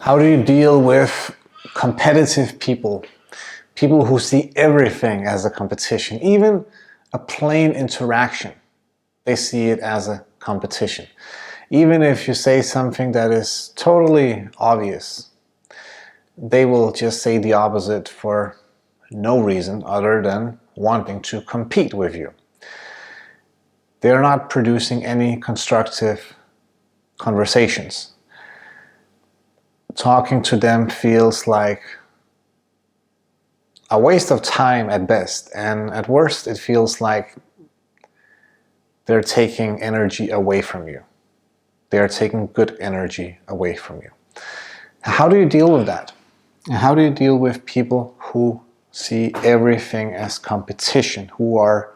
How do you deal with competitive people? People who see everything as a competition, even a plain interaction, they see it as a competition. Even if you say something that is totally obvious, they will just say the opposite for no reason other than wanting to compete with you. They're not producing any constructive conversations. Talking to them feels like a waste of time at best, and at worst it feels like they're taking energy away from you. They are taking good energy away from you. How do you deal with that? How do you deal with people who see everything as competition, who are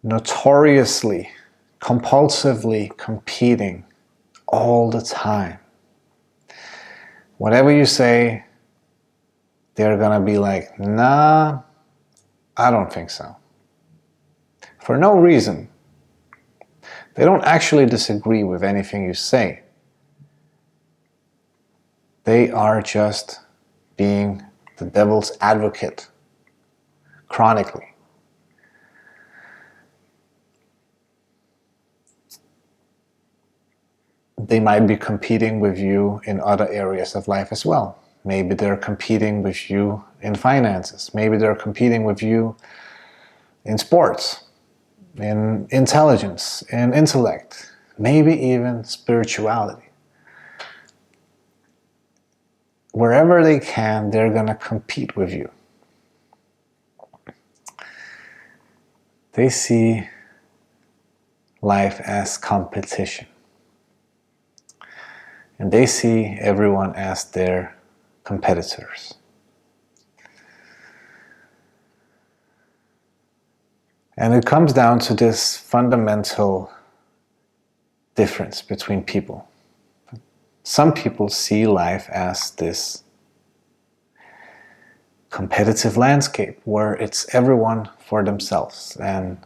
notoriously, compulsively competing all the time? Whatever you say, they're gonna be like, nah, I don't think so. For no reason. They don't actually disagree with anything you say. They are just being the devil's advocate chronically. They might be competing with you in other areas of life as well. Maybe they're competing with you in finances. Maybe they're competing with you in sports, in intelligence, in intellect, maybe even spirituality. Wherever they can, they're going to compete with you. They see life as competition. And they see everyone as their competitors. And it comes down to this fundamental difference between people. Some people see life as this competitive landscape where it's everyone for themselves and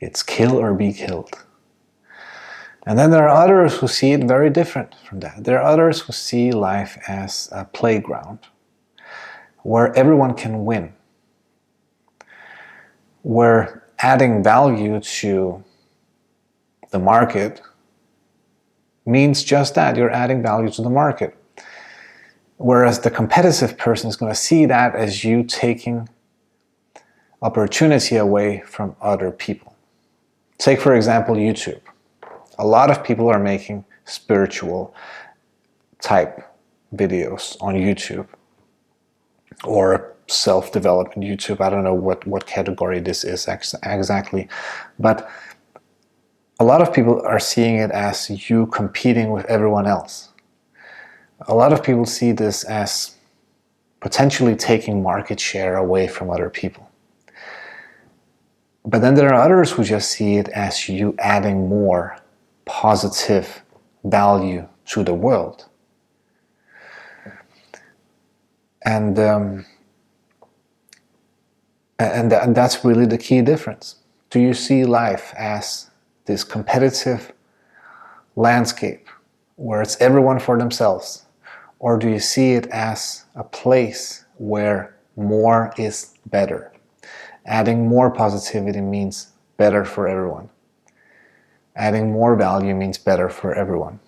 it's kill or be killed. And then there are others who see it very different from that. There are others who see life as a playground where everyone can win, where adding value to the market means just that. You're adding value to the market. Whereas the competitive person is going to see that as you taking opportunity away from other people. Take, for example, YouTube. A lot of people are making spiritual type videos on YouTube or self-development YouTube. I don't know what category this is exactly, but a lot of people are seeing it as you competing with everyone else. A lot of people see this as potentially taking market share away from other people. But then there are others who just see it as you adding more positive value to the world. And that's really the key difference. Do you see life as this competitive landscape where it's everyone for themselves? Or do you see it as a place where more is better? Adding more positivity means better for everyone. Adding more value means better for everyone.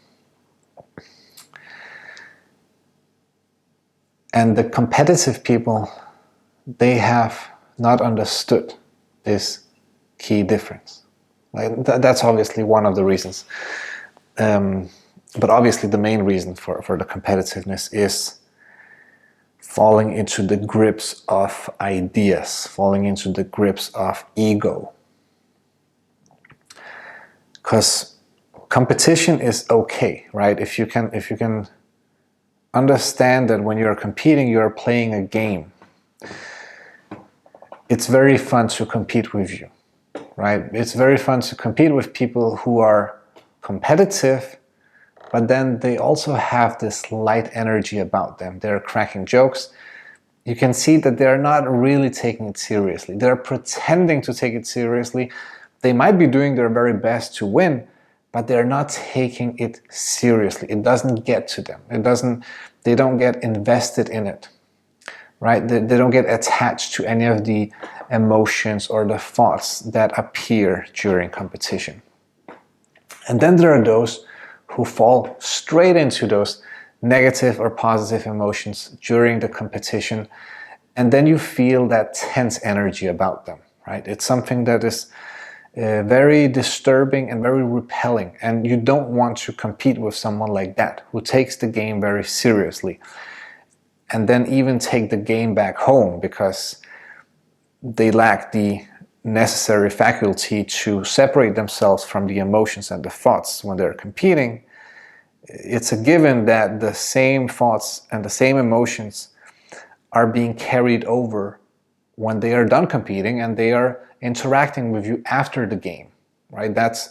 And the competitive people, they have not understood this key difference. Like, that's obviously one of the reasons. But obviously the main reason for the competitiveness is falling into the grips of ideas, falling into the grips of ego. Because competition is okay, right? If you can understand that when you're competing, you're playing a game. It's very fun to compete with you, right? It's very fun to compete with people who are competitive, but then they also have this light energy about them. They're cracking jokes. You can see that they're not really taking it seriously. They're pretending to take it seriously. They might be doing their very best to win, but they're not taking it seriously. It doesn't get to them. They don't get invested in it, right? They don't get attached to any of the emotions or the thoughts that appear during competition. And then there are those who fall straight into those negative or positive emotions during the competition, and then you feel that tense energy about them, right? It's something that is very disturbing and very repelling, and you don't want to compete with someone like that who takes the game very seriously and then even take the game back home because they lack the necessary faculty to separate themselves from the emotions and the thoughts when they're competing. It's a given that the same thoughts and the same emotions are being carried over when they are done competing and they are interacting with you after the game, right? That's,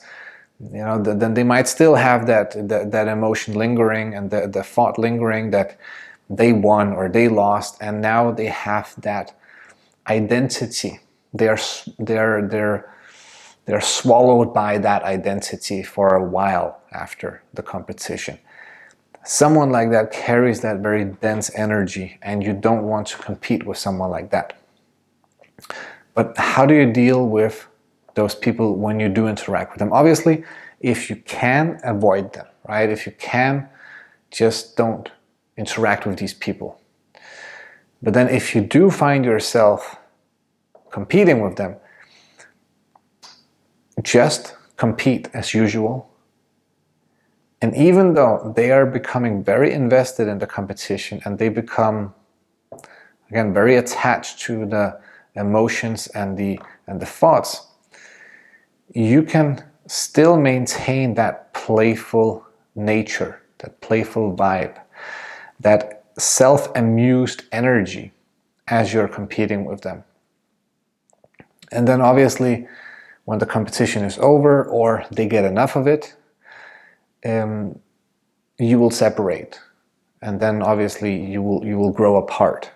then they might still have that emotion lingering and the thought lingering that they won or they lost, and now they have that identity. They're swallowed by that identity for a while after the competition. Someone like that carries that very dense energy, and you don't want to compete with someone like that. But how do you deal with those people when you do interact with them? Obviously, if you can, avoid them, right? If you can, just don't interact with these people. But then if you do find yourself competing with them, just compete as usual. And even though they are becoming very invested in the competition and they become, again, very attached to the emotions and the thoughts, you can still maintain that playful nature, that playful vibe, that self-amused energy as you're competing with them. And then obviously, when the competition is over or they get enough of it, you will separate, and then obviously you will grow apart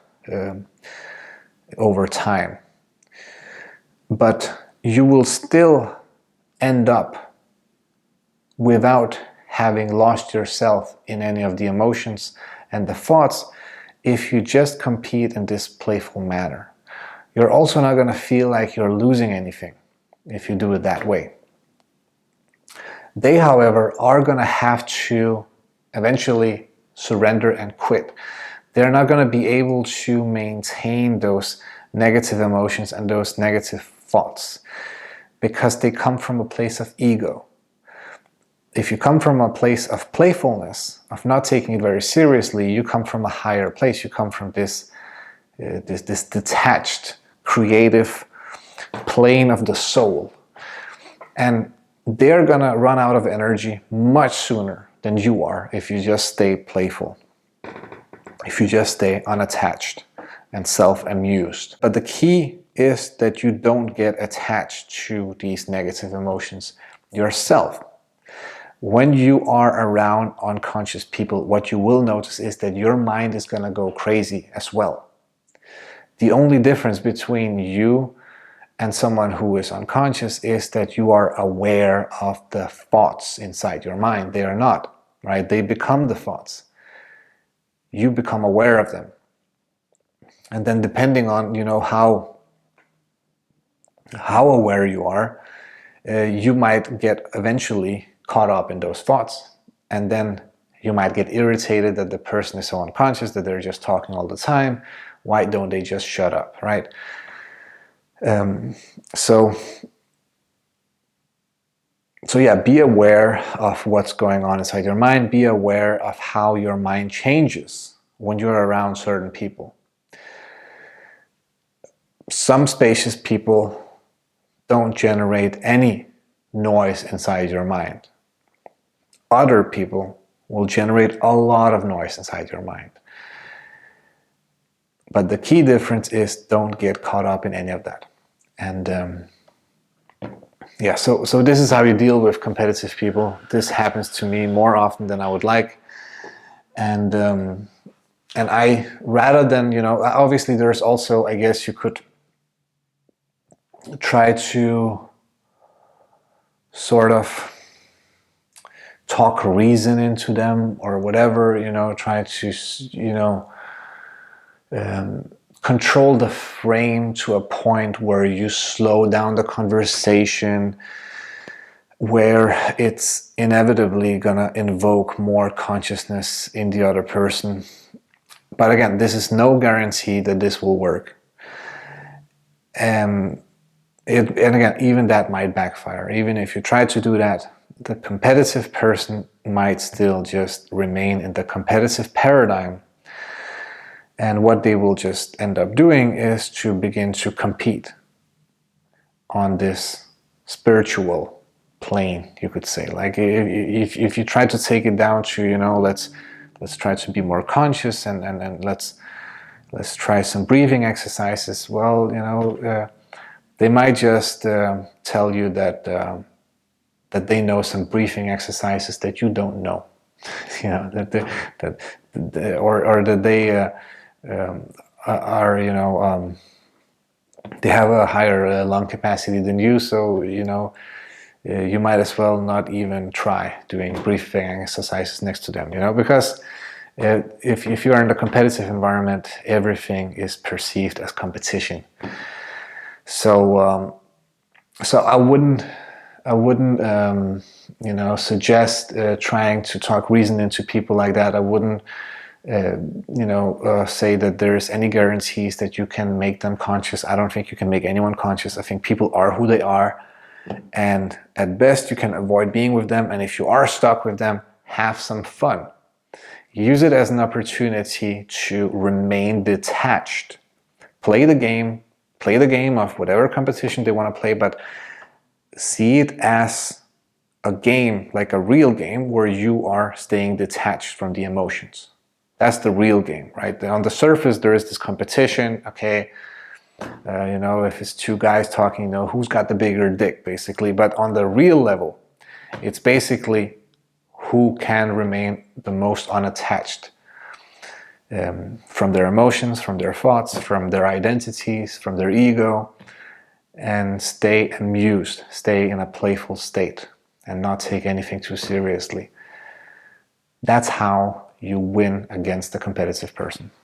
over time. But you will still end up without having lost yourself in any of the emotions and the thoughts if you just compete in this playful manner. You're also not going to feel like you're losing anything if you do it that way. They, however, are going to have to eventually surrender and quit. They're not going to be able to maintain those negative emotions and those negative thoughts because they come from a place of ego. If you come from a place of playfulness, of not taking it very seriously, you come from a higher place. You come from this detached, creative plane of the soul. And they're gonna run out of energy much sooner than you are if you just stay playful, if you just stay unattached and self-amused. But the key is that you don't get attached to these negative emotions yourself. When you are around unconscious people, what you will notice is that your mind is gonna go crazy as well. The only difference between you and someone who is unconscious is that you are aware of the thoughts inside your mind. They are not, right? They become the thoughts. You become aware of them. And then depending on, how aware you are, you might get eventually caught up in those thoughts. And then you might get irritated that the person is so unconscious, that they're just talking all the time. Why don't they just shut up, right? So yeah, be aware of what's going on inside your mind. Be aware of how your mind changes when you're around certain people. Some spacious people don't generate any noise inside your mind. Other people will generate a lot of noise inside your mind. But the key difference is don't get caught up in any of that. And yeah, so this is how you deal with competitive people. This happens to me more often than I would like. And I, rather than, obviously there's also, I guess you could try to sort of talk reason into them or whatever, try to, control the frame to a point where you slow down the conversation, where it's inevitably gonna invoke more consciousness in the other person. But again, this is no guarantee that this will work. And again, even that might backfire. Even if you try to do that, the competitive person might still just remain in the competitive paradigm. And what they will just end up doing is to begin to compete on this spiritual plane, you could say. Like if you try to take it down to, let's try to be more conscious and let's try some breathing exercises. Well, they might just tell you that they know some breathing exercises that you don't know, or that they are, they have a higher lung capacity than you, so you might as well not even try doing breathing exercises next to them, because if you are in a competitive environment, everything is perceived as competition. So I wouldn't suggest trying to talk reason into people like that. I wouldn't say that there's any guarantees that you can make them conscious. I don't think you can make anyone conscious. I think people are who they are, and at best you can avoid being with them, and if you are stuck with them, have some fun. Use it as an opportunity to remain detached. Play the game of whatever competition they want to play, but see it as a game, like a real game, where you are staying detached from the emotions. That's the real game, right? On the surface, there is this competition, okay? If it's two guys talking, who's got the bigger dick, basically. But on the real level, it's basically who can remain the most unattached from their emotions, from their thoughts, from their identities, from their ego, and stay amused, stay in a playful state, and not take anything too seriously. That's how you win against the competitive person.